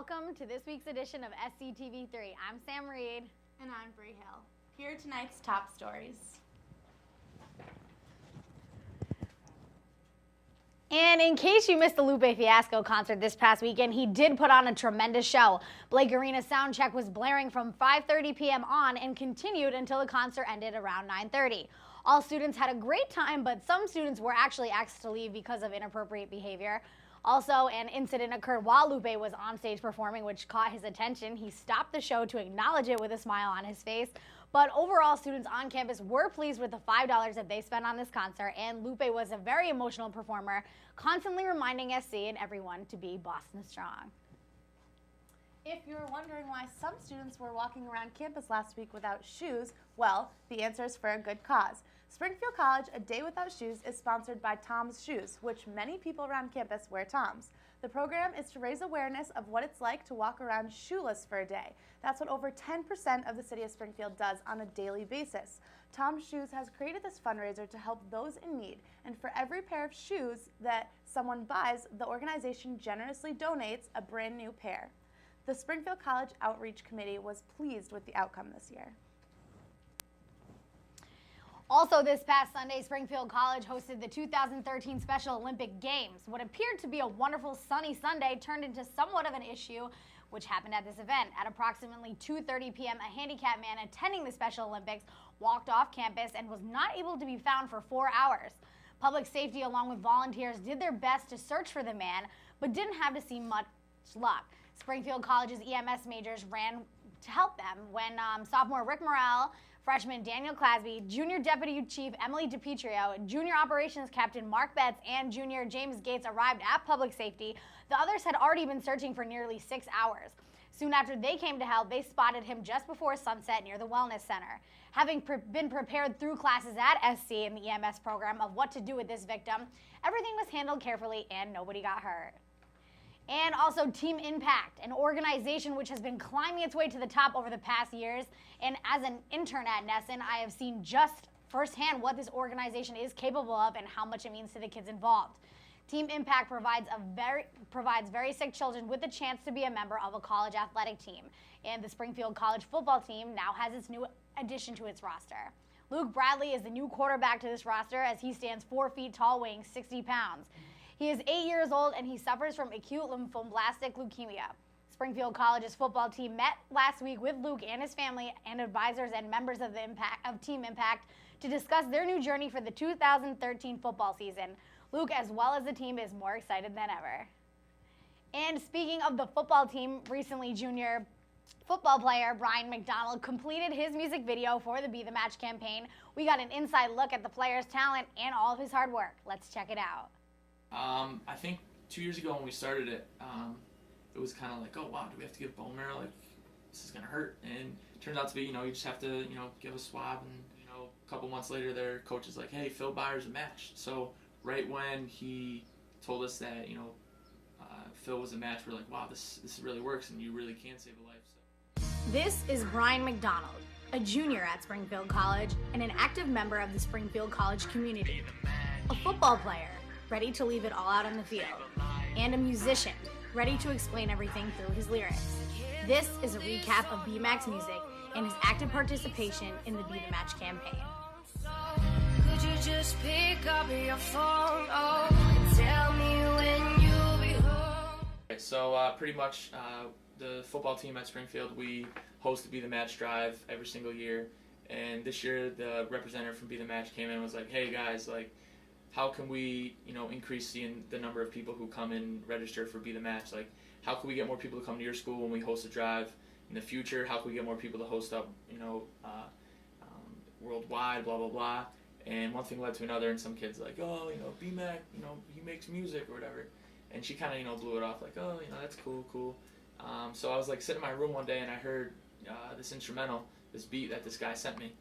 welcome to this week's edition of SCTV3. I'm Sam Reed. And I'm Bree Hill. Here are tonight's top stories. And in case you missed the Lupe Fiasco concert this past weekend, he did put on a tremendous show. Blake Arena's sound check was blaring from 5:30 p.m. on and continued until the concert ended around 9:30. All students had a great time, but some students were actually asked to leave because of inappropriate behavior. Also, an incident occurred while Lupe was on stage performing, which caught his attention. He stopped the show to acknowledge it with a smile on his face. But overall, students on campus were pleased with the $5 that they spent on this concert, and Lupe was a very emotional performer, constantly reminding SC and everyone to be Boston strong. If you're wondering why some students were walking around campus last week without shoes, well, the answer is for a good cause. Springfield College, A Day Without Shoes, is sponsored by Tom's Shoes, which many people around campus wear Tom's. The program is to raise awareness of what it's like to walk around shoeless for a day. That's what over 10% of the city of Springfield does on a daily basis. Tom's Shoes has created this fundraiser to help those in need, and for every pair of shoes that someone buys, the organization generously donates a brand new pair. The Springfield College Outreach Committee was pleased with the outcome this year. Also this past Sunday, Springfield College hosted the 2013 Special Olympic Games. What appeared to be a wonderful sunny Sunday turned into somewhat of an issue, which happened at this event. At approximately 2:30 p.m., a handicapped man attending the Special Olympics walked off campus and was not able to be found for 4 hours. Public safety, along with volunteers, did their best to search for the man, but didn't have to see much luck. Springfield College's EMS majors ran to help them when sophomore Rick Morrell, freshman Daniel Clasby, junior deputy chief Emily DiPietro, junior operations captain Mark Betts, and junior James Gates arrived at public safety. The others had already been searching for nearly 6 hours. Soon after they came to help, they spotted him just before sunset near the Wellness Center. Having been prepared through classes at SC in the EMS program of what to do with this victim, everything was handled carefully and nobody got hurt. And also Team Impact, an organization which has been climbing its way to the top over the past years. And as an intern at Nesson, I have seen just firsthand what this organization is capable of and how much it means to the kids involved. Team Impact provides very sick children with the chance to be a member of a college athletic team. And the Springfield College football team now has its new addition to its roster. Luke Bradley is the new quarterback to this roster as he stands 4 feet tall, weighing 60 pounds. He is 8 years old and he suffers from acute lymphoblastic leukemia. Springfield College's football team met last week with Luke and his family and advisors and members of Team Impact to discuss their new journey for the 2013 football season. Luke, as well as the team, is more excited than ever. And speaking of the football team, recently junior football player Brian McDonald completed his music video for the Be The Match campaign. We got an inside look at the player's talent and all of his hard work. Let's check it out. I think 2 years ago when we started it, it was kind of like, oh wow, do we have to give bone marrow? Like, this is gonna hurt. And it turns out to be, you just have to, give a swab. And a couple months later, their coach is like, hey, Phil Byers a match. So right when he told us that, Phil was a match, we're like, wow, this really works, and you really can save a life. So. This is Brian McDonald, a junior at Springfield College and an active member of the Springfield College community, a football player ready to leave it all out on the field, and a musician ready to explain everything through his lyrics. This is a recap of BMAC's music and his active participation in the Be The Match campaign. Could you just pick up your phone, and tell me when you'll be home? So pretty much the football team at Springfield, we host the Be The Match drive every single year. And this year the representative from Be The Match came in and was like, hey guys, like, how can we, increase the number of people who come and register for Be The Match? Like, how can we get more people to come to your school when we host a drive in the future? How can we get more people to host up, worldwide, blah, blah, blah. And one thing led to another, and some kids like, oh, BMAC, he makes music or whatever. And she kind of, blew it off like, oh, that's cool. So I was like sitting in my room one day and I heard this instrumental, this beat that this guy sent me.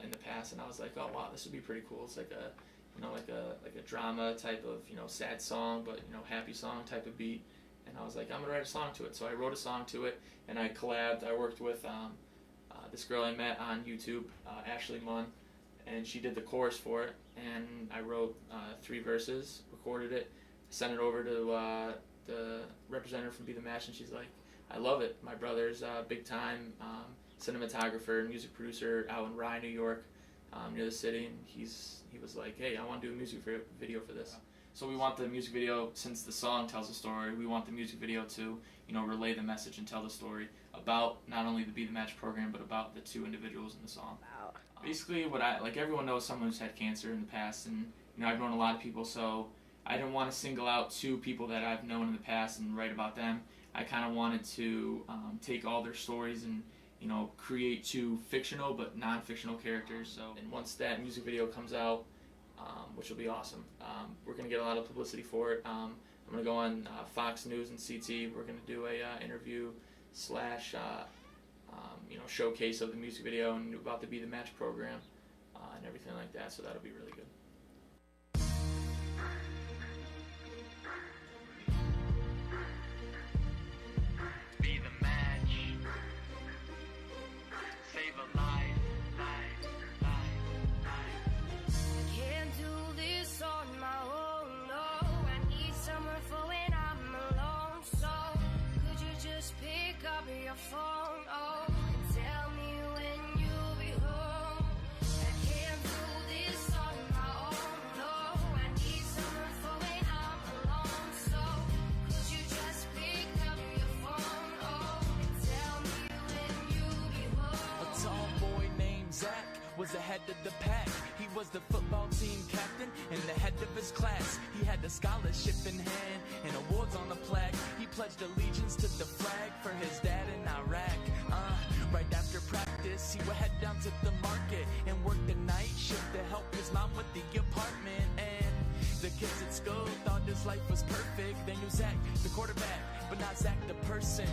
In the past, and I was like, oh wow, this would be pretty cool. It's like a drama type of sad song, but happy song type of beat. And I was like, I'm gonna write a song to it. So I wrote a song to it, and I collabed. I worked with this girl I met on YouTube, Ashley Munn, and she did the chorus for it. And I wrote 3 verses, recorded it, sent it over to the representative from Be The Match, and she's like, I love it. My brother's big time cinematographer and music producer out in Rye, New York, near the city, and he was like, hey, I want to do a music video for this. So we want the music video, since the song tells a story, we want the music video to, relay the message and tell the story about not only the Be The Match program, but about the two individuals in the song. Wow. Basically, everyone knows someone who's had cancer in the past, and I've known a lot of people, so I didn't want to single out two people that I've known in the past and write about them. I kind of wanted to take all their stories and create two fictional but non-fictional characters. So, and once that music video comes out, which will be awesome, we're gonna get a lot of publicity for it. I'm gonna go on Fox News and CT. We're gonna do a interview slash showcase of the music video and about the Be The Match program and everything like that. So that'll be really good. Be the match. Save a life, life, life, life. Can't do this on my own, no. I need someone for when I'm alone. So could you just pick up your phone, oh, and tell me when you'll be home? I can't do this on my own, no. I need someone for when I'm alone. So could you just pick up your phone, oh, and tell me when you'll be home? A tall boy named Zach was ahead of the pack. He was the football team captain and the head of his class. He had a scholarship in hand and awards on the plaque. He pledged allegiance to the flag for his dad in Iraq. Right after practice, he would head down to the market and work the night shift to help his mom with the apartment. And the kids at school thought his life was perfect. They knew Zach, the quarterback, but not Zach, the person.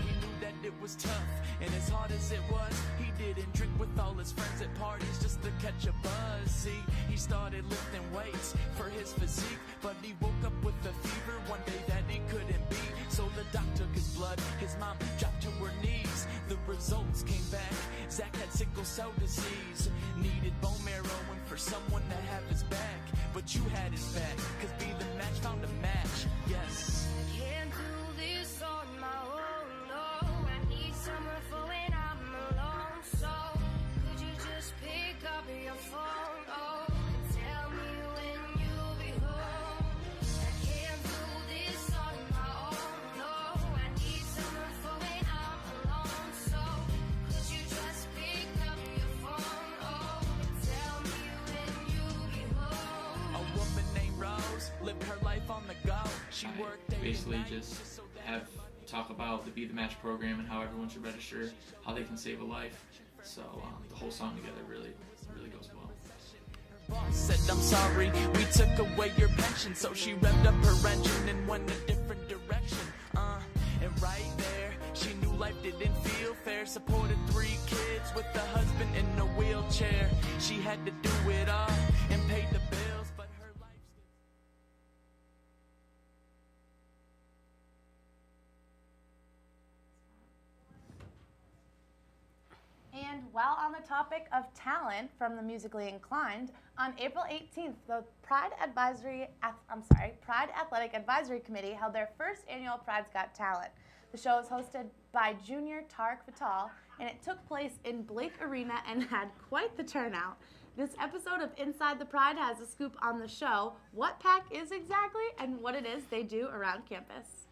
He knew that it was tough, and as hard as it was, he didn't drink with all his friends at parties just to catch a buzz. See, he started lifting weights for his physique, but he woke up with a fever one day that he couldn't beat. So the doc took his blood, his mom dropped to her knees. The results came back, Zach had sickle cell disease. Needed bone marrow and for someone to have his back. But you had his back, cause Be The Match found a match, yes. Can't do this on my own, no. I need someone for when I'm alone. So could you just pick up your phone, oh, and tell me when you'll be home? I can't do this on my own, no. I need someone for when I'm alone. So could you just pick up your phone, oh, and tell me when you'll be home? A woman named Rose lived her life on the go. She worked day and Basically night just so that have talk about the Be The Match program and how everyone should register, how they can save a life. So the whole song together really goes well. boss said, I'm sorry, we took away your pension. So she revved up her engine and went a different direction. And right there, she knew life didn't feel fair. Supported 3 kids with a husband in a wheelchair. She had to do it all and pay the bills, but her life still. And while on the topic of talent from the musically inclined, on April 18th, the Pride Athletic Advisory Committee held their first annual Pride's Got Talent. The show was hosted by Junior Tarek Fatal, and it took place in Blake Arena and had quite the turnout. This episode of Inside the Pride has a scoop on the show, what PAC is exactly, and what it is they do around campus.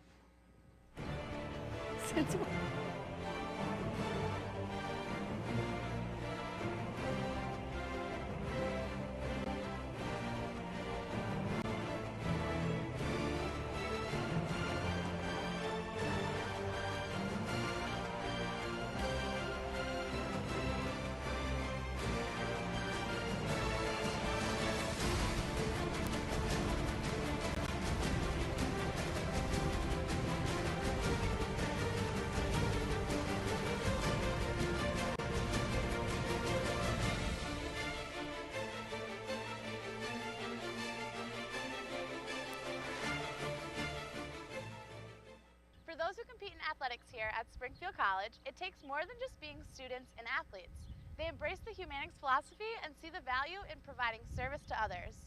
For those who compete in athletics here at Springfield College, it takes more than just being students and athletes. They embrace the humanics philosophy and see the value in providing service to others.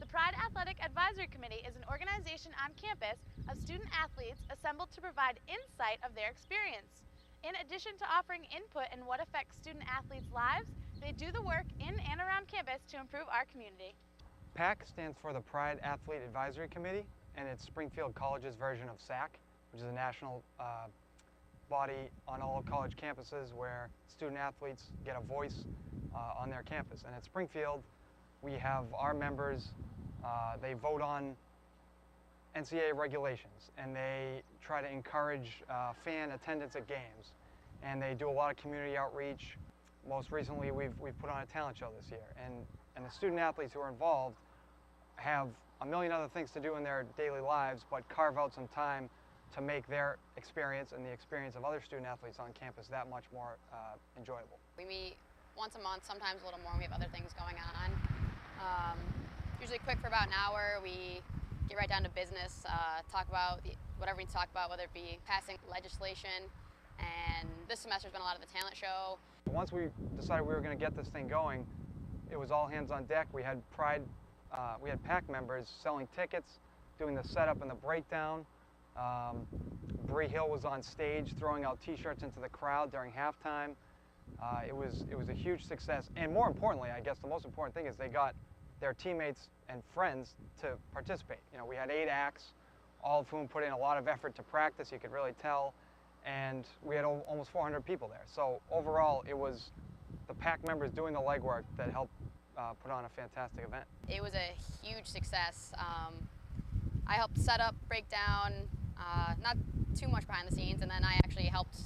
The Pride Athletic Advisory Committee is an organization on campus of student athletes assembled to provide insight of their experience. In addition to offering input in what affects student athletes' lives, they do the work in and around campus to improve our community. PAC stands for the Pride Athlete Advisory Committee, and it's Springfield College's version of SAC, which is a national body on all college campuses where student athletes get a voice on their campus. And at Springfield, we have our members, they vote on NCAA regulations, and they try to encourage fan attendance at games. And they do a lot of community outreach. Most recently, we've put on a talent show this year. And the student athletes who are involved have a million other things to do in their daily lives, but carve out some time to make their experience and the experience of other student athletes on campus that much more enjoyable. We meet once a month, sometimes a little more. We have other things going on. Usually quick for about an hour. We get right down to business, talk about whatever we need to talk about, whether it be passing legislation. And this semester's been a lot of the talent show. Once we decided we were going to get this thing going, it was all hands on deck. We had PAC members selling tickets, doing the setup and the breakdown. Bree Hill was on stage throwing out t-shirts into the crowd during halftime. It was a huge success, and more importantly, I guess the most important thing is they got their teammates and friends to participate. You know, we had 8 acts, all of whom put in a lot of effort to practice, you could really tell, and we had almost 400 people there. So overall, it was the PAC members doing the legwork that helped put on a fantastic event. It was a huge success. I helped set up, break down, not too much behind the scenes, and then I actually helped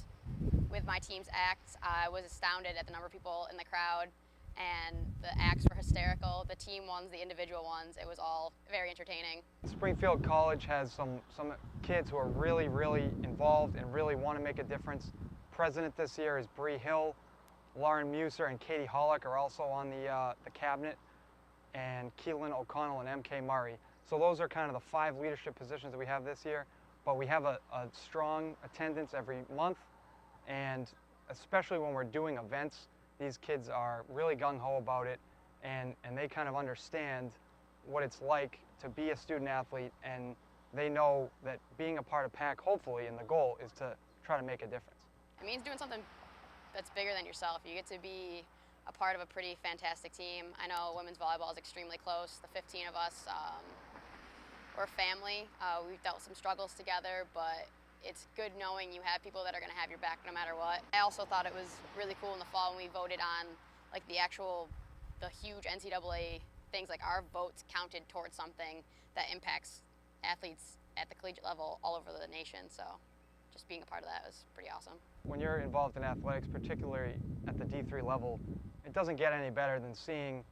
with my team's acts. I was astounded at the number of people in the crowd, and the acts were hysterical. The team ones, the individual ones, it was all very entertaining. Springfield College has some kids who are really, really involved and really want to make a difference. President this year is Bree Hill. Lauren Muser and Katie Hollick are also on the cabinet, and Keelan O'Connell and M.K. Murray. So those are kind of the 5 leadership positions that we have this year, but we have a strong attendance every month, and especially when we're doing events, these kids are really gung-ho about it, and they kind of understand what it's like to be a student athlete, and they know that being a part of PAC, hopefully, and the goal is to try to make a difference. It means doing something that's bigger than yourself. You get to be a part of a pretty fantastic team. I know women's volleyball is extremely close. The 15 of us, we're a family. We've dealt with some struggles together, but it's good knowing you have people that are going to have your back no matter what. I also thought it was really cool in the fall when we voted on like the huge NCAA things, like our votes counted towards something that impacts athletes at the collegiate level all over the nation. So just being a part of that was pretty awesome. When you're involved in athletics, particularly at the D3 level, it doesn't get any better than seeing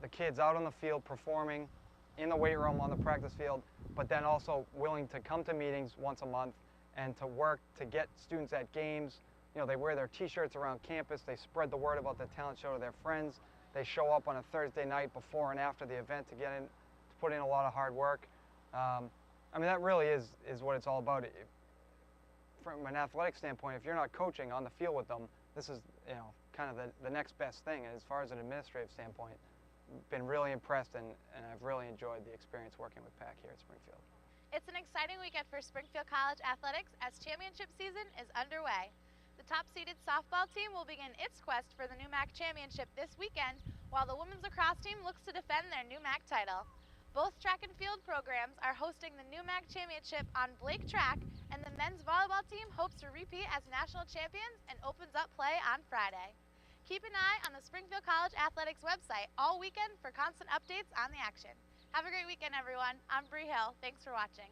the kids out on the field performing, in the weight room, on the practice field, but then also willing to come to meetings once a month and to work to get students at games. You know, they wear their t-shirts around campus, they spread the word about the talent show to their friends, they show up on a Thursday night before and after the event to put in a lot of hard work. I mean, that really is what it's all about. From an athletic standpoint, if you're not coaching on the field with them, this is, you know, kind of the next best thing. And as far as an administrative standpoint, been really impressed, and I've really enjoyed the experience working with PAC here at Springfield. It's an exciting weekend for Springfield College athletics as championship season is underway. The top-seeded softball team will begin its quest for the NEWMAC championship this weekend, while the women's lacrosse team looks to defend their NEWMAC title. Both track and field programs are hosting the NEWMAC championship on Blake Track, and the men's volleyball team hopes to repeat as national champions and opens up play on Friday. Keep an eye on the Springfield College Athletics website all weekend for constant updates on the action. Have a great weekend, everyone. I'm Bree Hill. Thanks for watching.